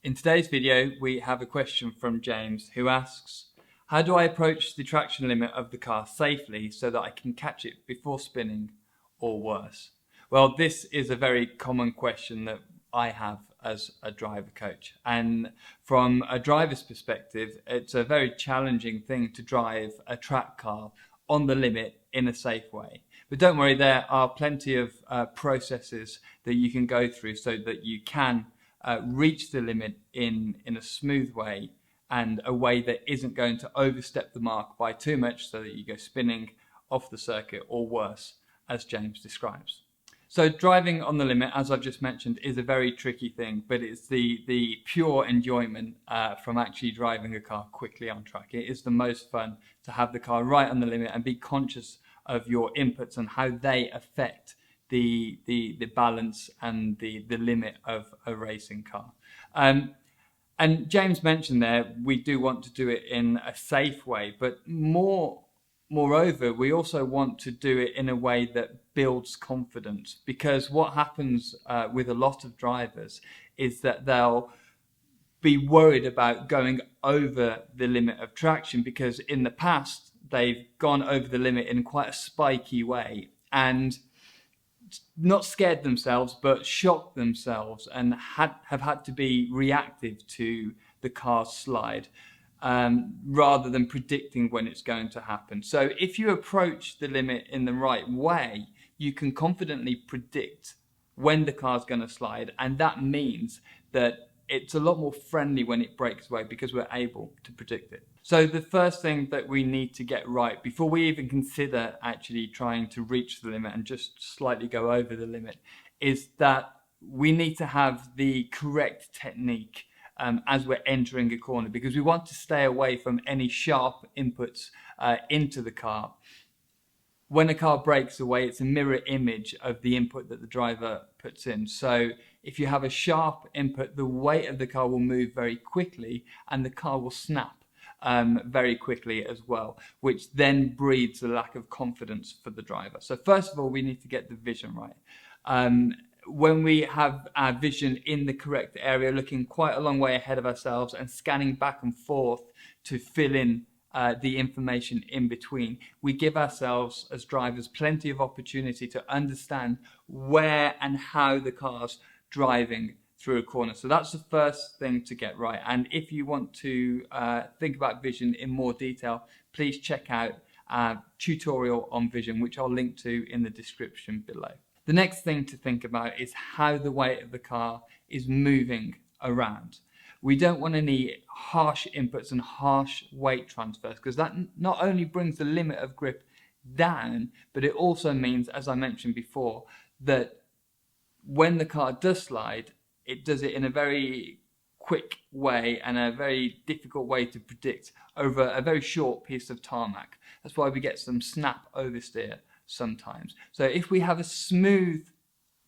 In today's video, we have a question from James who asks, how do I approach the traction limit of the car safely so that I can catch it before spinning or worse? Well, this is a very common question that I have as a driver coach. And from a driver's perspective, it's a very challenging thing to drive a track car on the limit in a safe way. But don't worry, there are plenty of processes that you can go through so that you can reach the limit in a smooth way and a way that isn't going to overstep the mark by too much so that you go spinning off the circuit or worse, as James describes. So driving on the limit, as I've just mentioned, is a very tricky thing, but it's the pure enjoyment from actually driving a car quickly on track. It is the most fun to have the car right on the limit and be conscious of your inputs and how they affect the balance and the limit of a racing car. And James mentioned there, we do want to do it in a safe way, but moreover, we also want to do it in a way that builds confidence, because what happens with a lot of drivers is that they'll be worried about going over the limit of traction because in the past they've gone over the limit in quite a spiky way and not scared themselves but shocked themselves and have had to be reactive to the car's slide rather than predicting when it's going to happen. So if you approach the limit in the right way, you can confidently predict when the car's going to slide, and that means that it's a lot more friendly when it breaks away because we're able to predict it. So the first thing that we need to get right before we even consider actually trying to reach the limit and just slightly go over the limit is that we need to have the correct technique as we're entering a corner, because we want to stay away from any sharp inputs into the car. When a car breaks away, it's a mirror image of the input that the driver puts in. So if you have a sharp input, the weight of the car will move very quickly and the car will snap very quickly as well, which then breeds a lack of confidence for the driver. So first of all, we need to get the vision right. When we have our vision in the correct area, looking quite a long way ahead of ourselves and scanning back and forth to fill in the information in between, we give ourselves as drivers plenty of opportunity to understand where and how the car's driving through a corner. So that's the first thing to get right. And if you want to think about vision in more detail, please check out our tutorial on vision, which I'll link to in the description below. The next thing to think about is how the weight of the car is moving around. We don't want any harsh inputs and harsh weight transfers, because that not only brings the limit of grip down, but it also means, as I mentioned before, that when the car does slide, it does it in a very quick way and a very difficult way to predict over a very short piece of tarmac. That's why we get some snap oversteer sometimes. So if we have a smooth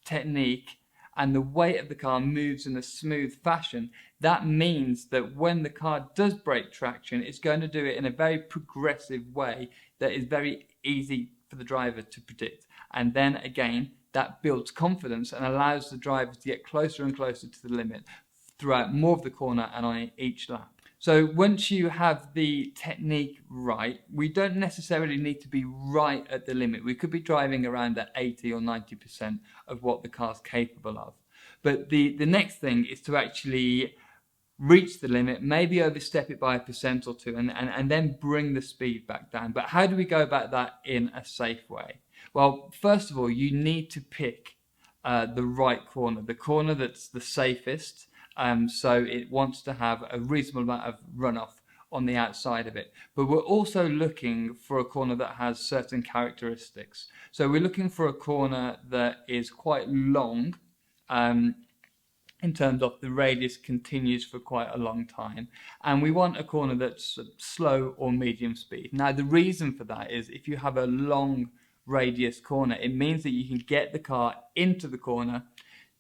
technique and the weight of the car moves in a smooth fashion, that means that when the car does break traction, it's going to do it in a very progressive way that is very easy for the driver to predict. And then again, that builds confidence and allows the driver to get closer and closer to the limit throughout more of the corner and on each lap. So once you have the technique right, we don't necessarily need to be right at the limit. We could be driving around at 80 or 90% of what the car's capable of. But the next thing is to actually reach the limit, maybe overstep it by 1% or 2%, and then bring the speed back down. But how do we go about that in a safe way? Well, first of all, you need to pick the right corner, the corner that's the safest. So it wants to have a reasonable amount of runoff on the outside of it. But we're also looking for a corner that has certain characteristics. So we're looking for a corner that is quite long, in terms of the radius continues for quite a long time. And we want a corner that's slow or medium speed. Now, the reason for that is if you have a long radius corner, it means that you can get the car into the corner,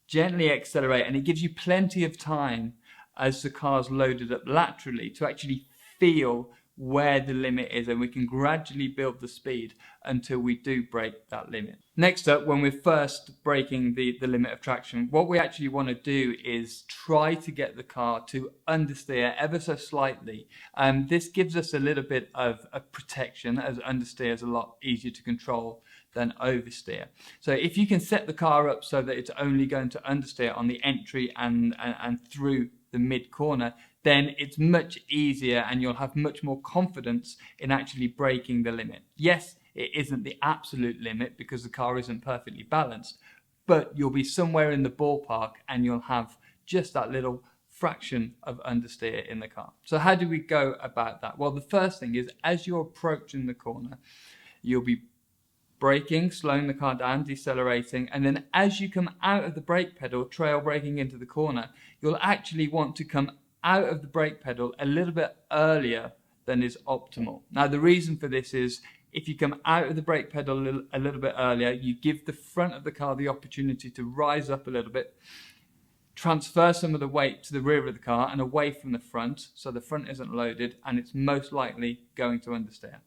gently accelerate, and it gives you plenty of time as the car's loaded up laterally to actually feel where the limit is, and we can gradually build the speed until we do break that limit. Next up, when we're first breaking the limit of traction, what we actually want to do is try to get the car to understeer ever so slightly. This gives us a little bit of protection, as understeer is a lot easier to control than oversteer. So if you can set the car up so that it's only going to understeer on the entry and through the mid corner, then it's much easier and you'll have much more confidence in actually breaking the limit. Yes, it isn't the absolute limit because the car isn't perfectly balanced, but you'll be somewhere in the ballpark and you'll have just that little fraction of understeer in the car. So how do we go about that? Well, the first thing is, as you're approaching the corner, you'll be braking, slowing the car down, decelerating, and then as you come out of the brake pedal, trail braking into the corner, you'll actually want to come out of the brake pedal a little bit earlier than is optimal. Now, the reason for this is, if you come out of the brake pedal a little bit earlier, you give the front of the car the opportunity to rise up a little bit, transfer some of the weight to the rear of the car and away from the front, so the front isn't loaded, and it's most likely going to understeer.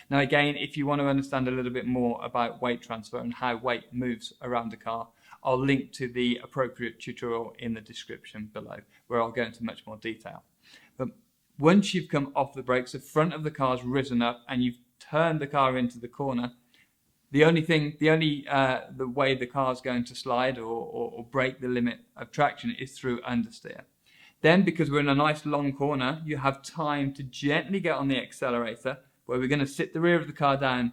Now again, if you want to understand a little bit more about weight transfer and how weight moves around the car, I'll link to the appropriate tutorial in the description below, where I'll go into much more detail. But once you've come off the brakes, the front of the car's risen up and you've turned the car into the corner, the way the car's going to slide or break the limit of traction is through understeer. Then, because we're in a nice long corner, you have time to gently get on the accelerator, where we're going to sit the rear of the car down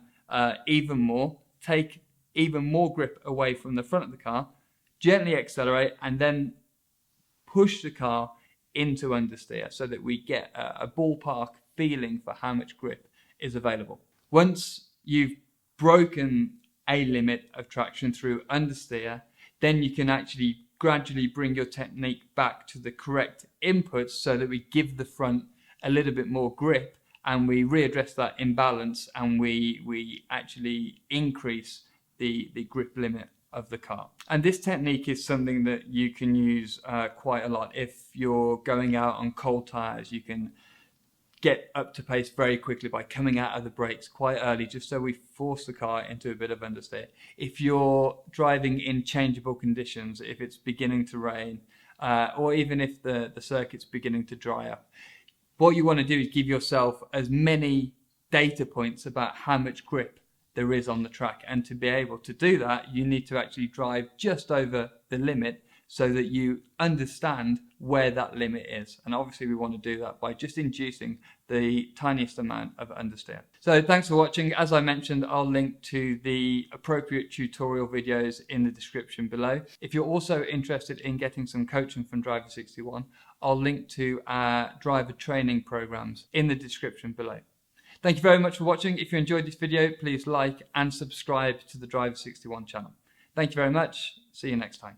even more, take even more grip away from the front of the car, gently accelerate, and then push the car into understeer so that we get a ballpark feeling for how much grip is available. Once you've broken a limit of traction through understeer, then you can actually gradually bring your technique back to the correct inputs so that we give the front a little bit more grip and we readdress that imbalance, and we actually increase the grip limit of the car. And this technique is something that you can use quite a lot. If you're going out on cold tires, you can get up to pace very quickly by coming out of the brakes quite early, just so we force the car into a bit of understeer. If you're driving in changeable conditions, if it's beginning to rain, or even if the circuit's beginning to dry up, what you want to do is give yourself as many data points about how much grip there is on the track. And to be able to do that, you need to actually drive just over the limit so that you understand where that limit is. And obviously we want to do that by just inducing the tiniest amount of understeer. So thanks for watching. As I mentioned, I'll link to the appropriate tutorial videos in the description below. If you're also interested in getting some coaching from Driver 61, I'll link to our driver training programs in the description below. Thank you very much for watching. If you enjoyed this video, please like and subscribe to the Driver 61 channel. Thank you very much. See you next time.